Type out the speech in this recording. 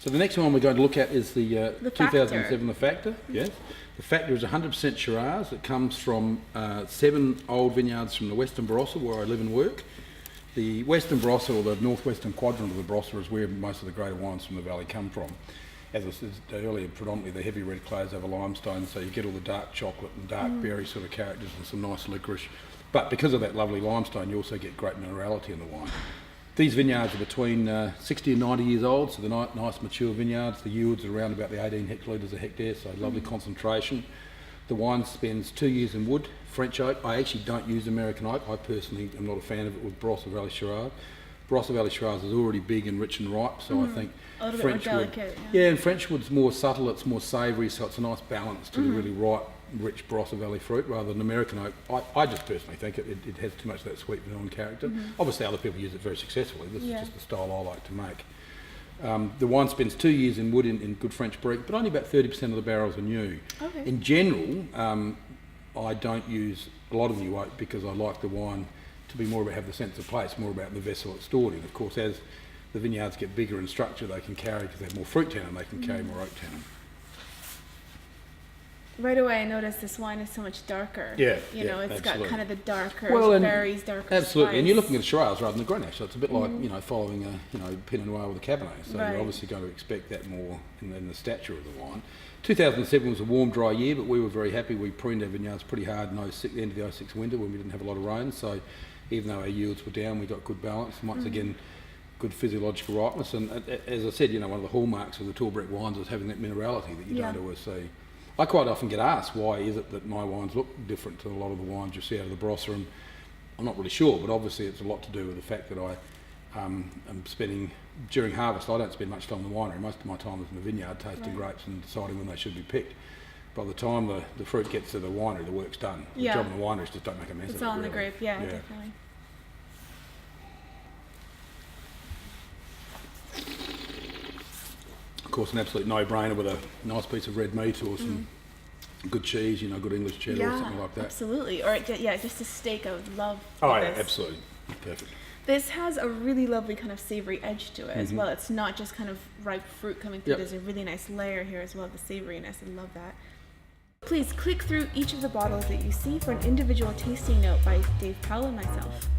So the next one we're going to look at is the 2007 Factor. The Factor. Yes, the Factor is 100% Shiraz. It comes from 7 old vineyards from the Western Barossa, where I live and work. The Western Barossa, or the northwestern quadrant of the Barossa, is where most of the greater wines from the valley come from. As I said earlier, predominantly the heavy red clays over limestone, so you get all the dark chocolate and dark berry sort of characters and some nice licorice. But because of that lovely limestone, you also get great minerality in the wine. These vineyards are between 60 and 90 years old, so they're nice mature vineyards. The yields are around about the 18 hectolitres a hectare, so lovely concentration. The wine spends 2 years in wood, French oak. I actually don't use American oak. I personally am not a fan of it with Barossa Valley Shiraz. Barossa Valley Shiraz is already big and rich and ripe, so I think A little French bit more wood, delicate. and French wood's more subtle, it's more savoury, so it's a nice balance to the really ripe, rich Barossa Valley fruit, rather than American oak. I just personally think it has too much of that sweet vanilla character. Obviously other people use it very successfully. This is just the style I like to make. The wine spends 2 years in wood in good French barrique, but only about 30% of the barrels are new. Okay. In general, I don't use a lot of new oak because I like the wine to be more about, have the sense of place, more about the vessel it's stored in. Of course, as the vineyards get bigger in structure, they can carry, because they have more fruit tannin, they can carry more oak tannin. Right away, I noticed this wine is so much darker. Yeah, You know, it's absolutely. got kind of the darker and berries, darker absolutely, spice. and you're looking at a Shiraz rather than a Grenache, so it's a bit like following a Pinot Noir with a Cabernet. So Right. you're obviously going to expect that more in the stature of the wine. 2007 was a warm, dry year, but we were very happy. We pruned our vineyards pretty hard in the end of the 06 winter when we didn't have a lot of rain. So even though our yields were down, we got good balance. And once again, good physiological ripeness. And as I said, one of the hallmarks of the Tourbrec wines is having that minerality that you don't always see. I quite often get asked, why is it that my wines look different to a lot of the wines you see out of the Barossa, and I'm not really sure, but obviously it's a lot to do with the fact that I am spending, during harvest, I don't spend much time in the winery. Most of my time is in the vineyard tasting grapes and deciding when they should be picked. By the time the fruit gets to the winery, the work's done. The job in the winery is just don't make a mess of it. It's all in the really. grape, definitely. Of course, an absolute no-brainer with a nice piece of red meat or some good cheese, good English cheddar or something like that. Absolutely. Or just a steak. I would love Yeah, this. absolutely. Perfect. This has a really lovely kind of savory edge to it as well. It's not just kind of ripe fruit coming through. There's a really nice layer here as well, the savoriness. I love that. Please click through each of the bottles that you see for an individual tasting note by Dave Powell and myself.